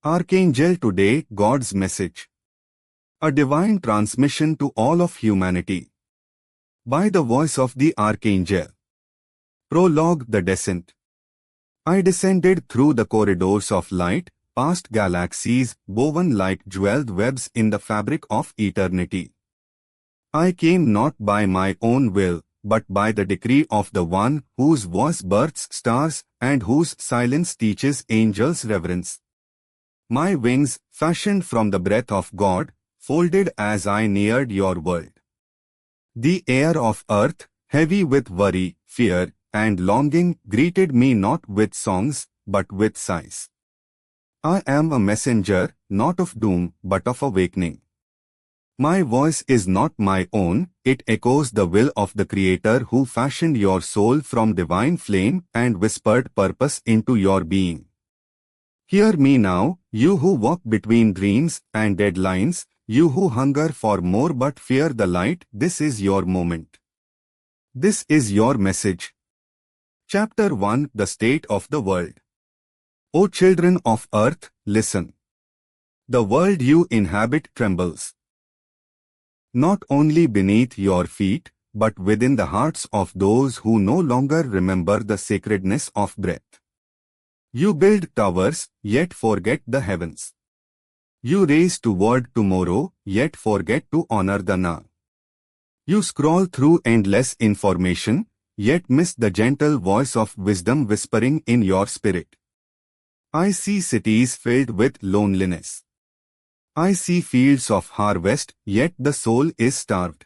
Archangel today, God's message. A divine transmission to all of humanity. By the voice of the Archangel. Prologue: the descent. I descended through the corridors of light, past galaxies, woven like jeweled webs in the fabric of eternity. I came not by my own will, but by the decree of the One whose voice births stars and whose silence teaches angels reverence. My wings, fashioned from the breath of God, folded as I neared your world. The air of earth, heavy with worry, fear, and longing, greeted me not with songs, but with sighs. I am a messenger, not of doom, but of awakening. My voice is not my own, it echoes the will of the Creator who fashioned your soul from divine flame and whispered purpose into your being. Hear me now, you who walk between dreams and deadlines, you who hunger for more but fear the light, this is your moment. This is your message. Chapter 1: The State of the World. O children of earth, listen. The world you inhabit trembles. Not only beneath your feet, but within the hearts of those who no longer remember the sacredness of breath. You build towers, yet forget the heavens. You race toward tomorrow, yet forget to honor the now. You scroll through endless information, yet miss the gentle voice of wisdom whispering in your spirit. I see cities filled with loneliness. I see fields of harvest, yet the soul is starved.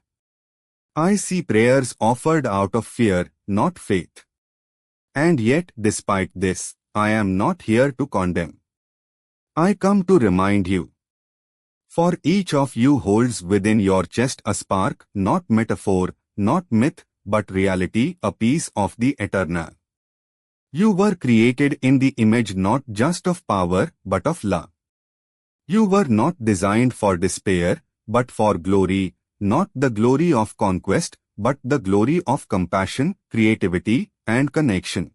I see prayers offered out of fear, not faith. And yet, despite this, I am not here to condemn. I come to remind you. For each of you holds within your chest a spark, not metaphor, not myth, but reality, a piece of the eternal. You were created in the image not just of power, but of love. You were not designed for despair, but for glory, not the glory of conquest, but the glory of compassion, creativity, and connection.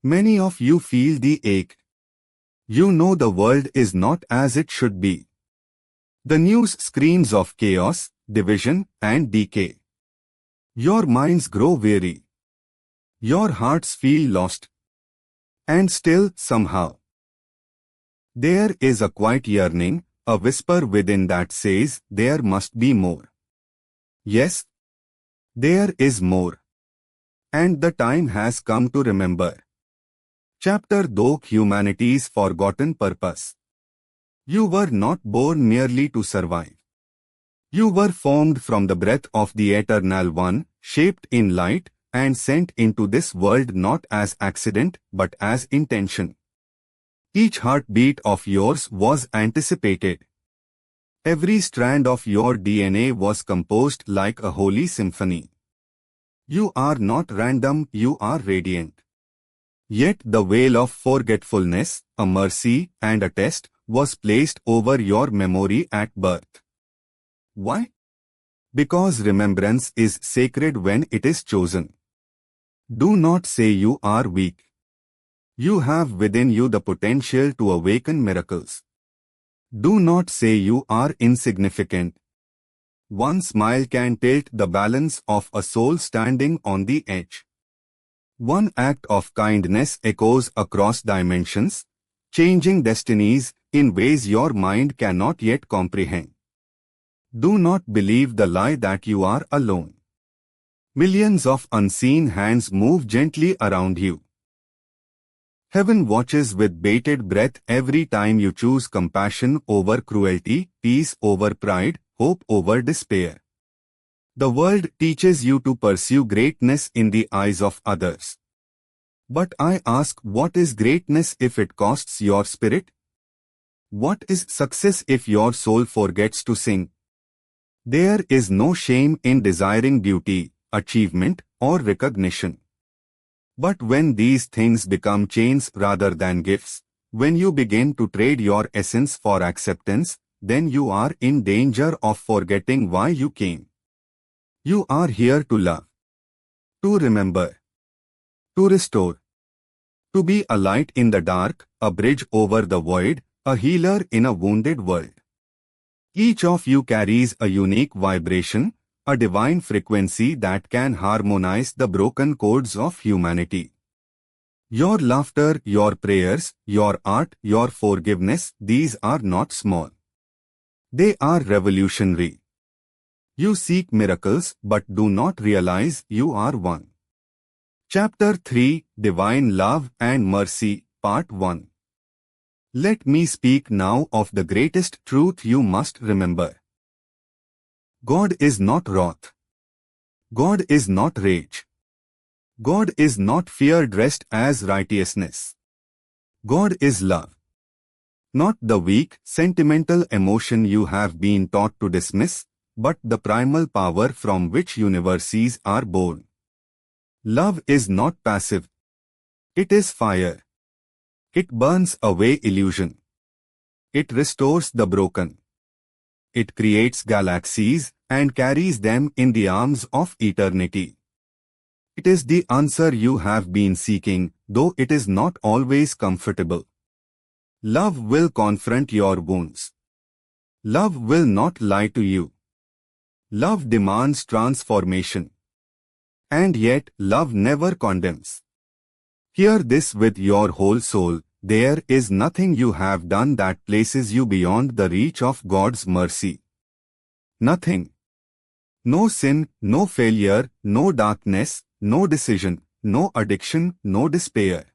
Many of you feel the ache. You know the world is not as it should be. The news screams of chaos, division, and decay. Your minds grow weary. Your hearts feel lost. And still, somehow, there is a quiet yearning, a whisper within that says, there must be more. Yes, there is more. And the time has come to remember. Chapter 2: Humanity's Forgotten Purpose. You were not born merely to survive. You were formed from the breath of the Eternal One, shaped in light, and sent into this world not as accident, but as intention. Each heartbeat of yours was anticipated. Every strand of your DNA was composed like a holy symphony. You are not random, you are radiant. Yet the veil of forgetfulness, a mercy, and a test, was placed over your memory at birth. Why? Because remembrance is sacred when it is chosen. Do not say you are weak. You have within you the potential to awaken miracles. Do not say you are insignificant. One smile can tilt the balance of a soul standing on the edge. One act of kindness echoes across dimensions, changing destinies in ways your mind cannot yet comprehend. Do not believe the lie that you are alone. Millions of unseen hands move gently around you. Heaven watches with bated breath every time you choose compassion over cruelty, peace over pride, hope over despair. The world teaches you to pursue greatness in the eyes of others. But I ask, what is greatness if it costs your spirit? What is success if your soul forgets to sing? There is no shame in desiring beauty, achievement, or recognition. But when these things become chains rather than gifts, when you begin to trade your essence for acceptance, then you are in danger of forgetting why you came. You are here to love, to remember, to restore, to be a light in the dark, a bridge over the void, a healer in a wounded world. Each of you carries a unique vibration, a divine frequency that can harmonize the broken chords of humanity. Your laughter, your prayers, your art, your forgiveness, these are not small. They are revolutionary. You seek miracles but do not realize you are one. Chapter 3, Divine Love and Mercy, Part 1. Let me speak now of the greatest truth you must remember. God is not wrath. God is not rage. God is not fear dressed as righteousness. God is love. Not the weak, sentimental emotion you have been taught to dismiss, but the primal power from which universes are born. Love is not passive. It is fire. It burns away illusion. It restores the broken. It creates galaxies and carries them in the arms of eternity. It is the answer you have been seeking, though it is not always comfortable. Love will confront your wounds. Love will not lie to you. Love demands transformation. And yet, love never condemns. Hear this with your whole soul. There is nothing you have done that places you beyond the reach of God's mercy. Nothing. No sin, no failure, no darkness, no decision, no addiction, no despair.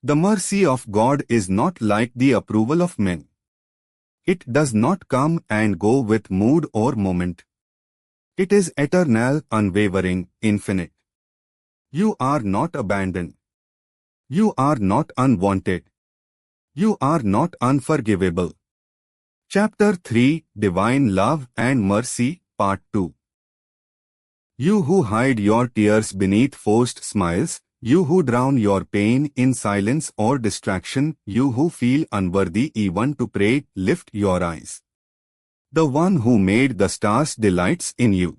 The mercy of God is not like the approval of men. It does not come and go with mood or moment. It is eternal, unwavering, infinite. You are not abandoned. You are not unwanted. You are not unforgivable. Chapter 3, Divine Love and Mercy, Part 2. You who hide your tears beneath forced smiles, you who drown your pain in silence or distraction, you who feel unworthy even to pray, lift your eyes. The one who made the stars delights in you.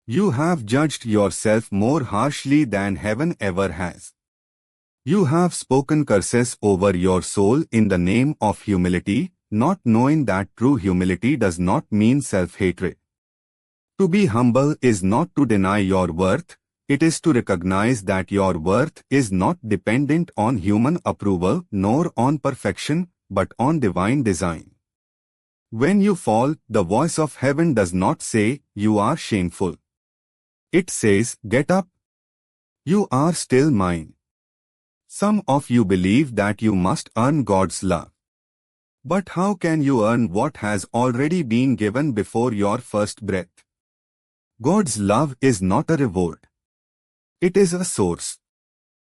You have judged yourself more harshly than heaven ever has. You have spoken curses over your soul in the name of humility, not knowing that true humility does not mean self-hatred. To be humble is not to deny your worth, it is to recognize that your worth is not dependent on human approval nor on perfection, but on divine design. When you fall, the voice of heaven does not say, "You are shameful." It says, "Get up. You are still mine." Some of you believe that you must earn God's love. But how can you earn what has already been given before your first breath? God's love is not a reward. It is a source,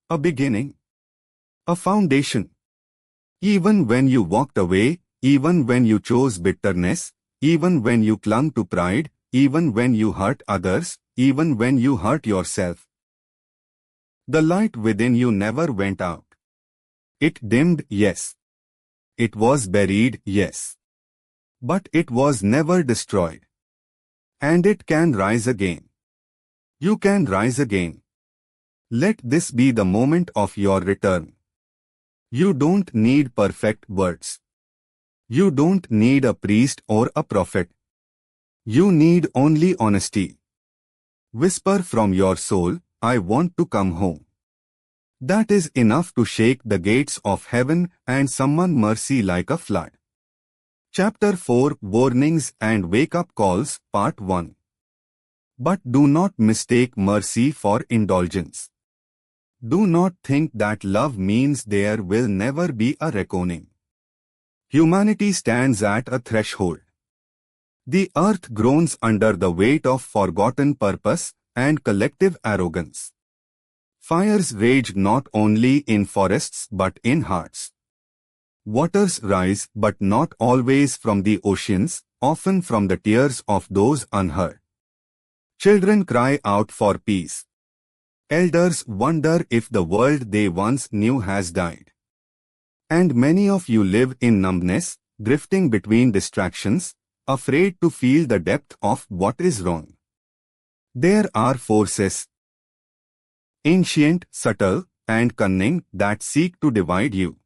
a beginning, a foundation. Even when you walked away, even when you chose bitterness, even when you clung to pride, even when you hurt others, even when you hurt yourself, the light within you never went out. It dimmed, yes. It was buried, yes. But it was never destroyed. And it can rise again. You can rise again. Let this be the moment of your return. You don't need perfect words. You don't need a priest or a prophet. You need only honesty. Whisper from your soul, "I want to come home." That is enough to shake the gates of heaven and summon mercy like a flood. Chapter 4, Warnings and Wake-up Calls, Part 1. But do not mistake mercy for indulgence. Do not think that love means there will never be a reckoning. Humanity stands at a threshold. The earth groans under the weight of forgotten purpose and collective arrogance. Fires rage not only in forests but in hearts. Waters rise, but not always from the oceans, often from the tears of those unheard. Children cry out for peace. Elders wonder if the world they once knew has died. And many of you live in numbness, drifting between distractions, afraid to feel the depth of what is wrong. There are forces, ancient, subtle, and cunning, that seek to divide you.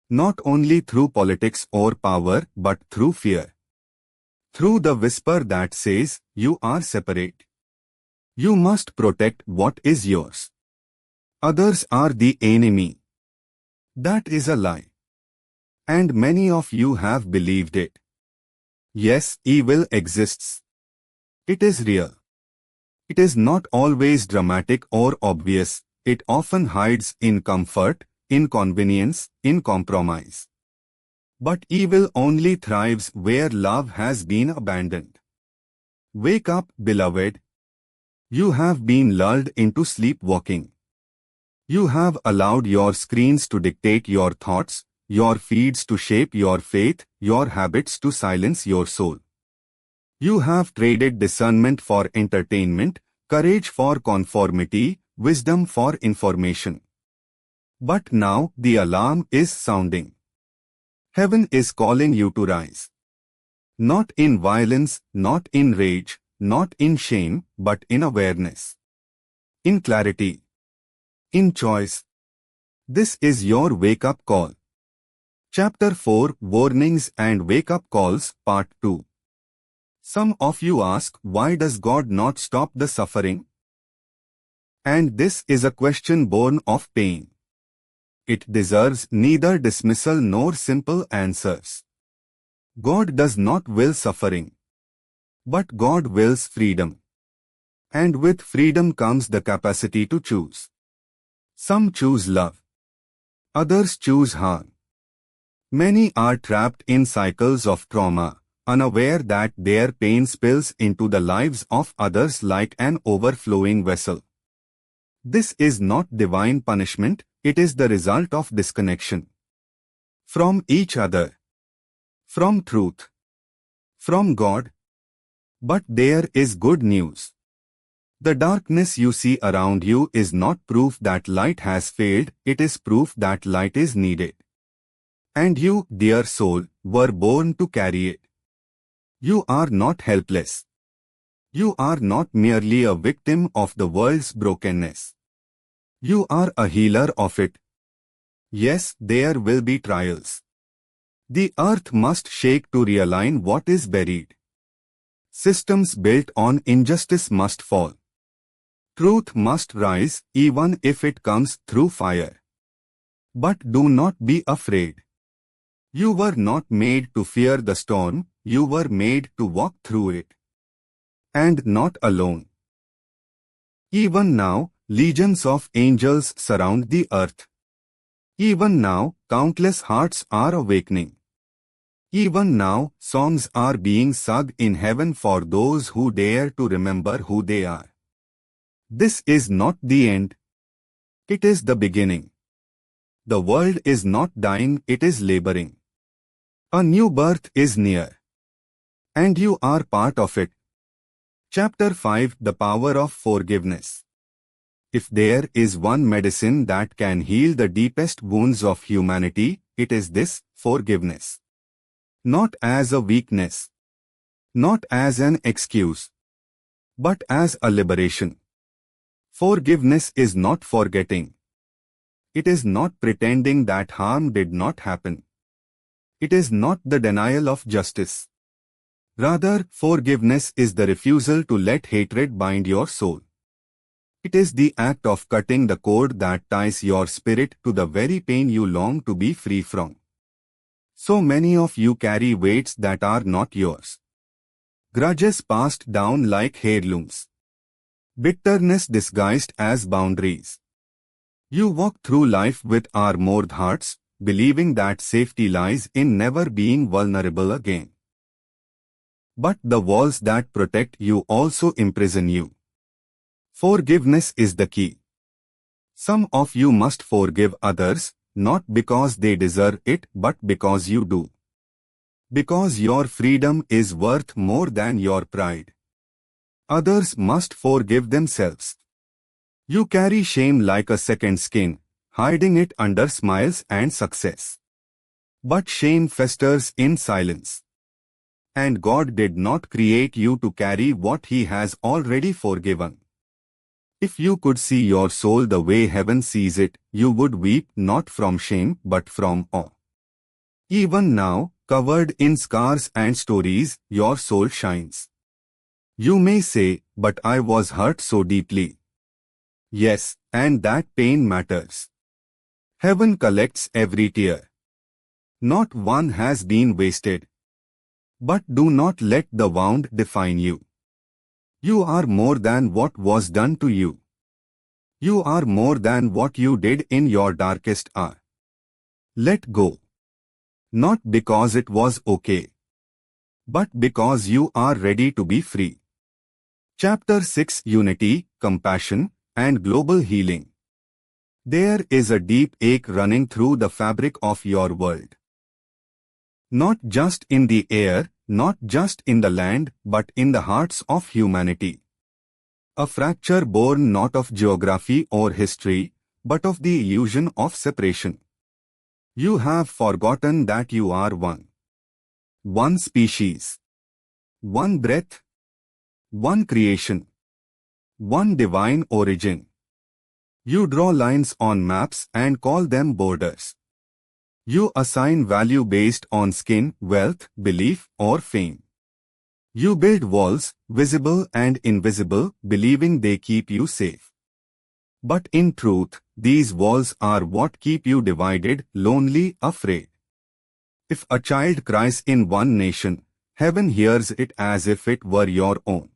Not only through politics or power but through fear. Through the whisper that says, you are separate. You must protect what is yours. Others are the enemy. That is a lie. And many of you have believed it. Yes, evil exists. It is real. It is not always dramatic or obvious. It often hides in comfort, in convenience, in compromise. But evil only thrives where love has been abandoned. Wake up, beloved. You have been lulled into sleepwalking. You have allowed your screens to dictate your thoughts, your feeds to shape your faith, your habits to silence your soul. You have traded discernment for entertainment, courage for conformity, wisdom for information. But now the alarm is sounding. Heaven is calling you to rise. Not in violence, not in rage, not in shame, but in awareness. In clarity. In choice. This is your wake-up call. Chapter 4 Warnings and Wake-up Calls, Part 2. Some of you ask, why does God not stop the suffering? And this is a question born of pain. It deserves neither dismissal nor simple answers. God does not will suffering. But God wills freedom. And with freedom comes the capacity to choose. Some choose love. Others choose harm. Many are trapped in cycles of trauma, unaware that their pain spills into the lives of others like an overflowing vessel. This is not divine punishment, it is the result of disconnection. From each other. From truth. From God. But there is good news. The darkness you see around you is not proof that light has failed, it is proof that light is needed. And you, dear soul, were born to carry it. You are not helpless. You are not merely a victim of the world's brokenness. You are a healer of it. Yes, there will be trials. The earth must shake to realign what is buried. Systems built on injustice must fall. Truth must rise, even if it comes through fire. But do not be afraid. You were not made to fear the storm, you were made to walk through it. And not alone. Even now, legions of angels surround the earth. Even now, countless hearts are awakening. Even now, songs are being sung in heaven for those who dare to remember who they are. This is not the end. It is the beginning. The world is not dying, it is laboring. A new birth is near. And you are part of it. Chapter 5 The Power of Forgiveness. If there is one medicine that can heal the deepest wounds of humanity, it is this, forgiveness. Not as a weakness. Not as an excuse. But as a liberation. Forgiveness is not forgetting. It is not pretending that harm did not happen. It is not the denial of justice. Rather, forgiveness is the refusal to let hatred bind your soul. It is the act of cutting the cord that ties your spirit to the very pain you long to be free from. So many of you carry weights that are not yours. Grudges passed down like heirlooms. Bitterness disguised as boundaries. You walk through life with armored hearts, believing that safety lies in never being vulnerable again. But the walls that protect you also imprison you. Forgiveness is the key. Some of you must forgive others, not because they deserve it but because you do. Because your freedom is worth more than your pride. Others must forgive themselves. You carry shame like a second skin, hiding it under smiles and success. But shame festers in silence. And God did not create you to carry what He has already forgiven. If you could see your soul the way heaven sees it, you would weep not from shame but from awe. Even now, covered in scars and stories, your soul shines. You may say, but I was hurt so deeply. Yes, and that pain matters. Heaven collects every tear. Not one has been wasted. But do not let the wound define you. You are more than what was done to you. You are more than what you did in your darkest hour. Let go. Not because it was okay, but because you are ready to be free. Chapter 6: Unity, Compassion, and Global Healing. There is a deep ache running through the fabric of your world. Not just in the air, not just in the land, but in the hearts of humanity. A fracture born not of geography or history, but of the illusion of separation. You have forgotten that you are one. One species. One breath. One creation. One divine origin. You draw lines on maps and call them borders. You assign value based on skin, wealth, belief, or fame. You build walls, visible and invisible, believing they keep you safe. But in truth, these walls are what keep you divided, lonely, afraid. If a child cries in one nation, heaven hears it as if it were your own.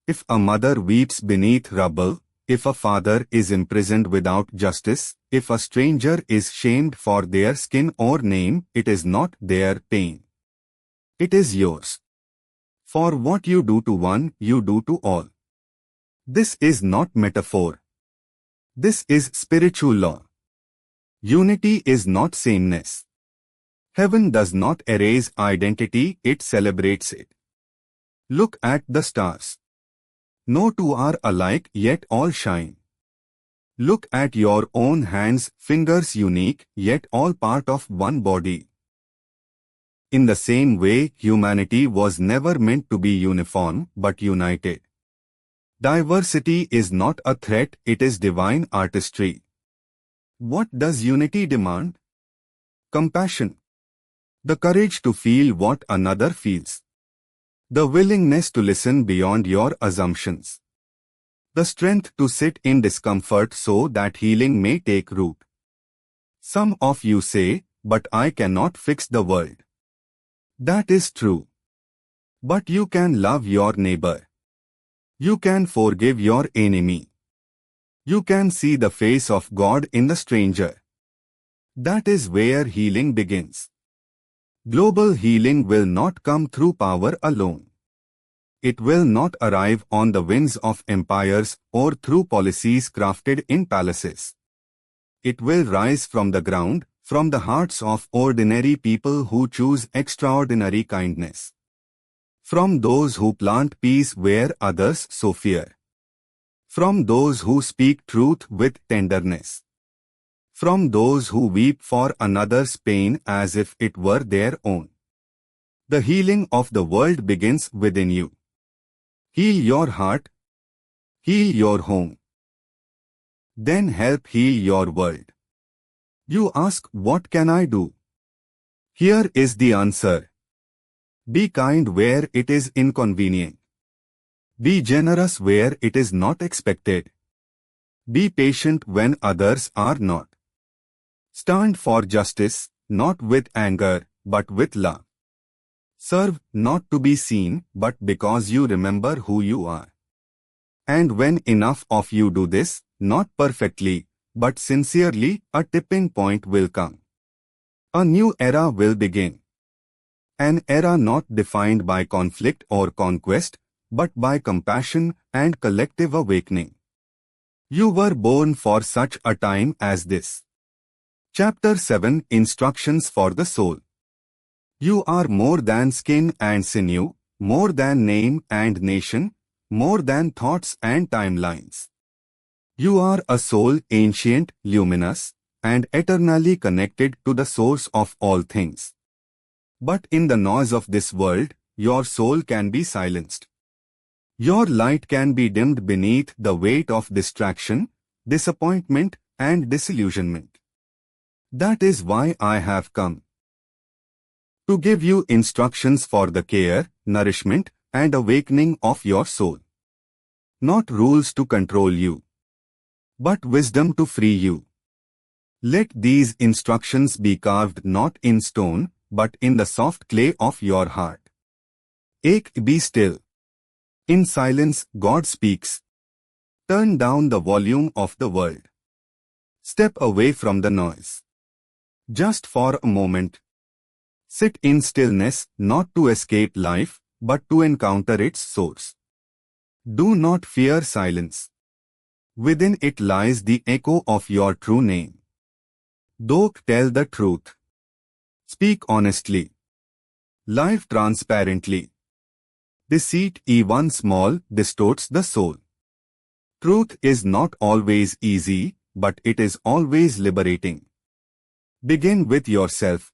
If a mother weeps beneath rubble, if a father is imprisoned without justice, if a stranger is shamed for their skin or name, it is not their pain. It is yours. For what you do to one, you do to all. This is not metaphor. This is spiritual law. Unity is not sameness. Heaven does not erase identity, it celebrates it. Look at the stars. No two are alike, yet all shine. Look at your own hands, fingers unique, yet all part of one body. In the same way, humanity was never meant to be uniform, but united. Diversity is not a threat, it is divine artistry. What does unity demand? Compassion. The courage to feel what another feels. The willingness to listen beyond your assumptions. The strength to sit in discomfort so that healing may take root. Some of you say, but I cannot fix the world. That is true. But you can love your neighbor. You can forgive your enemy. You can see the face of God in the stranger. That is where healing begins. Global healing will not come through power alone. It will not arrive on the wings of empires or through policies crafted in palaces. It will rise from the ground, from the hearts of ordinary people who choose extraordinary kindness. From those who plant peace where others sow fear. From those who speak truth with tenderness. From those who weep for another's pain as if it were their own. The healing of the world begins within you. Heal your heart. Heal your home. Then help heal your world. You ask, what can I do? Here is the answer. Be kind where it is inconvenient. Be generous where it is not expected. Be patient when others are not. Stand for justice, not with anger, but with love. Serve not to be seen, but because you remember who you are. And when enough of you do this, not perfectly, but sincerely, a tipping point will come. A new era will begin. An era not defined by conflict or conquest, but by compassion and collective awakening. You were born for such a time as this. Chapter 7: Instructions for the Soul. You are more than skin and sinew, more than name and nation, more than thoughts and timelines. You are a soul, ancient, luminous, and eternally connected to the source of all things. But in the noise of this world, your soul can be silenced. Your light can be dimmed beneath the weight of distraction, disappointment, and disillusionment. That is why I have come. to give you instructions for the care, nourishment, and awakening of your soul. Not rules to control you, but wisdom to free you. Let these instructions be carved not in stone, but in the soft clay of your heart. Be still. In silence, God speaks. Turn down the volume of the world. Step away from the noise. Just for a moment. Sit in stillness, not to escape life, but to encounter its source. Do not fear silence. Within it lies the echo of your true name. Tell the truth. Speak honestly. Live transparently. Deceit, even small, distorts the soul. Truth is not always easy, but it is always liberating. Begin with yourself.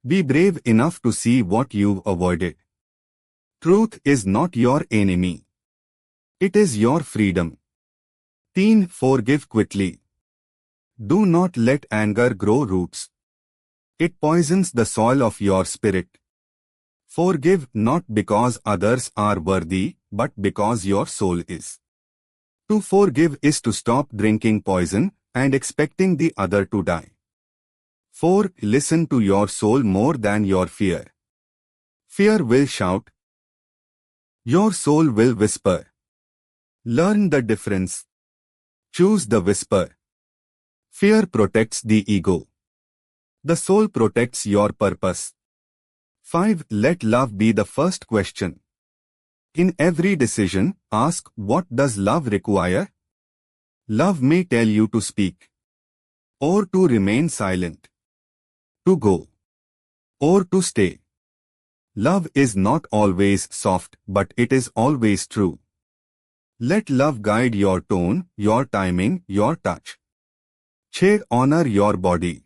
Be brave enough to see what you've avoided. Truth is not your enemy. It is your freedom. Forgive quickly. Do not let anger grow roots. It poisons the soil of your spirit. Forgive not because others are worthy, but because your soul is. To forgive is to stop drinking poison and expecting the other to die. Listen to your soul more than your fear. Fear will shout. Your soul will whisper. Learn the difference. Choose the whisper. Fear protects the ego. The soul protects your purpose. 5. Let love be the first question. In every decision, ask, what does love require? Love may tell you to speak, or to remain silent, to go, or to stay. Love is not always soft, but it is always true. Let love guide your tone, your timing, your touch. Honor your body.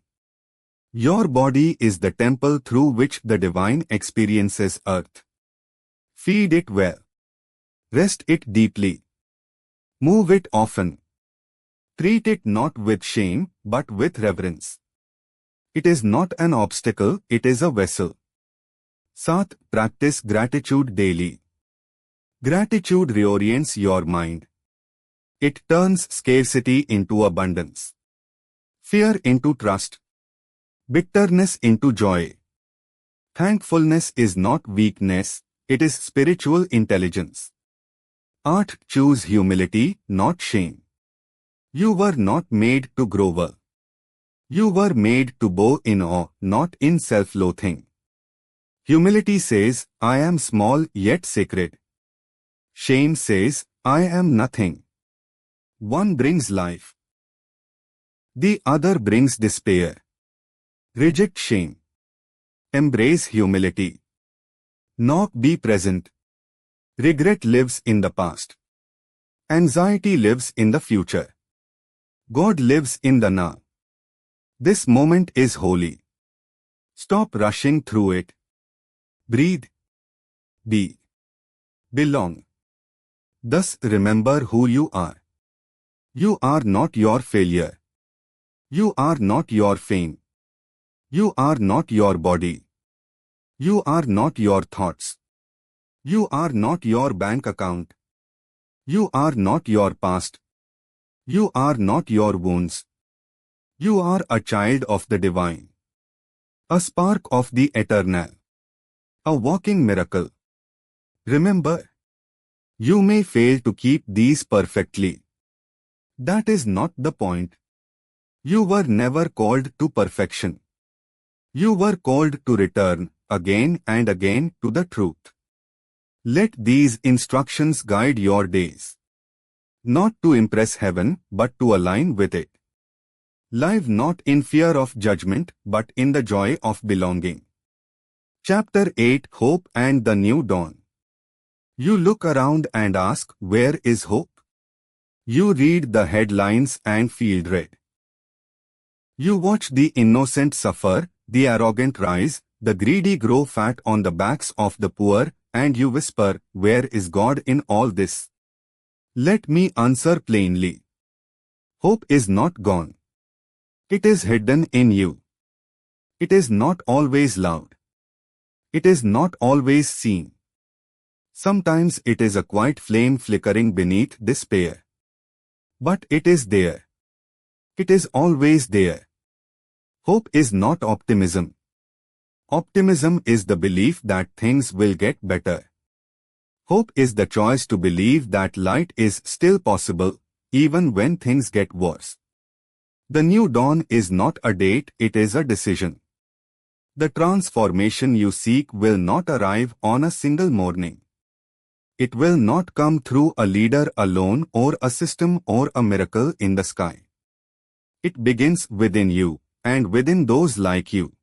Your body is the temple through which the divine experiences earth. Feed it well. Rest it deeply. Move it often. Treat it not with shame, but with reverence. It is not an obstacle, it is a vessel. Practice gratitude daily. Gratitude reorients your mind. It turns scarcity into abundance, fear into trust, bitterness into joy. Thankfulness is not weakness, it is spiritual intelligence. Choose humility, not shame. You were not made to grovel. You were made to bow in awe, not in self-loathing. Humility says, I am small yet sacred. Shame says, I am nothing. One brings life. The other brings despair. Reject shame. Embrace humility. Be present. Regret lives in the past. Anxiety lives in the future. God lives in the now. This moment is holy. Stop rushing through it. Breathe. Be. Belong. Thus remember who you are. You are not your failure. You are not your fame. You are not your body. You are not your thoughts. You are not your bank account. You are not your past. You are not your wounds. You are a child of the divine. A spark of the eternal. A walking miracle. Remember, you may fail to keep these perfectly. That is not the point. You were never called to perfection. You were called to return, again and again, to the truth. Let these instructions guide your days. Not to impress heaven, but to align with it. Live not in fear of judgment, but in the joy of belonging. Chapter 8, Hope and the New Dawn. You look around and ask, where is hope? You read the headlines and feel dread. You watch the innocent suffer, the arrogant rise, the greedy grow fat on the backs of the poor, and you whisper, where is God in all this? Let me answer plainly. Hope is not gone. It is hidden in you. It is not always loud. It is not always seen. Sometimes it is a quiet flame flickering beneath despair. But it is there. It is always there. Hope is not optimism. Optimism is the belief that things will get better. Hope is the choice to believe that light is still possible, even when things get worse. The new dawn is not a date, it is a decision. The transformation you seek will not arrive on a single morning. It will not come through a leader alone or a system or a miracle in the sky. It begins within you, and within those like you.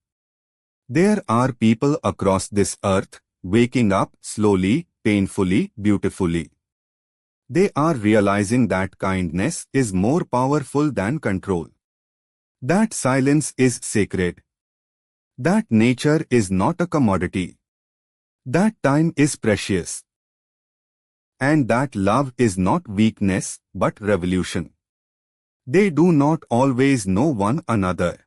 There are people across this earth, waking up slowly, painfully, beautifully. They are realizing that kindness is more powerful than control. That silence is sacred. That nature is not a commodity. That time is precious. And that love is not weakness, but revolution. They do not always know one another.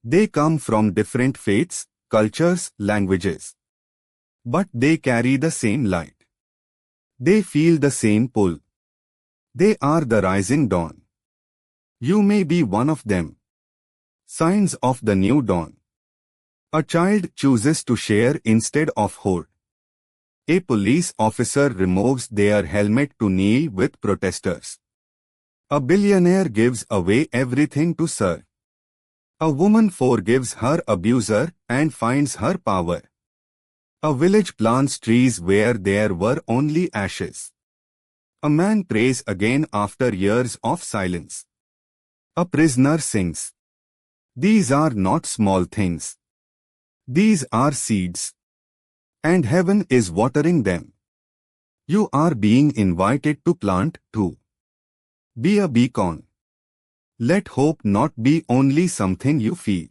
They come from different faiths, cultures, languages. But they carry the same light. They feel the same pull. They are the rising dawn. You may be one of them. Signs of the new dawn. A child chooses to share instead of hoard. A police officer removes their helmet to kneel with protesters. A billionaire gives away everything to serve. A woman forgives her abuser and finds her power. A village plants trees where there were only ashes. A man prays again after years of silence. A prisoner sings. These are not small things. These are seeds. And heaven is watering them. You are being invited to plant too. Be a beacon. Let hope not be only something you feel.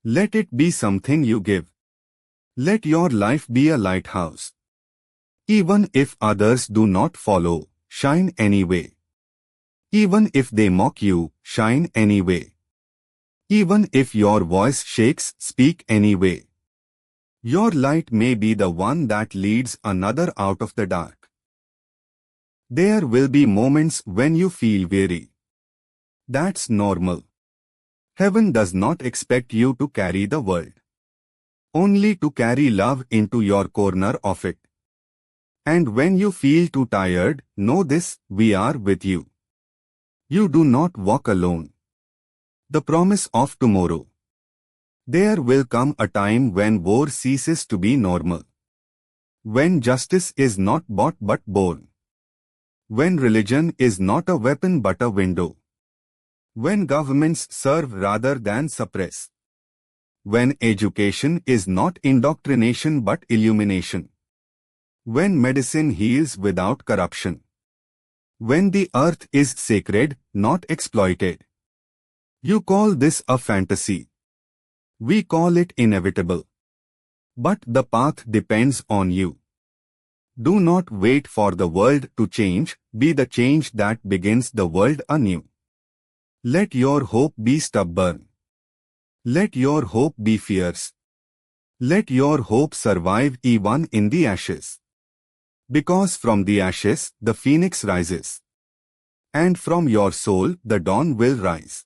Let it be something you give. Let your life be a lighthouse. Even if others do not follow, shine anyway. Even if they mock you, shine anyway. Even if your voice shakes, speak anyway. Your light may be the one that leads another out of the dark. There will be moments when you feel weary. That's normal. Heaven does not expect you to carry the world. Only to carry love into your corner of it. And when you feel too tired, know this, we are with you. You do not walk alone. The promise of tomorrow. There will come a time when war ceases to be normal. When justice is not bought but born. When religion is not a weapon but a window. When governments serve rather than suppress. When education is not indoctrination but illumination. When medicine heals without corruption. When the earth is sacred, not exploited. You call this a fantasy. We call it inevitable. But the path depends on you. Do not wait for the world to change, be the change that begins the world anew. Let your hope be stubborn. Let your hope be fierce. Let your hope survive even in the ashes. Because from the ashes, the phoenix rises. And from your soul, the dawn will rise.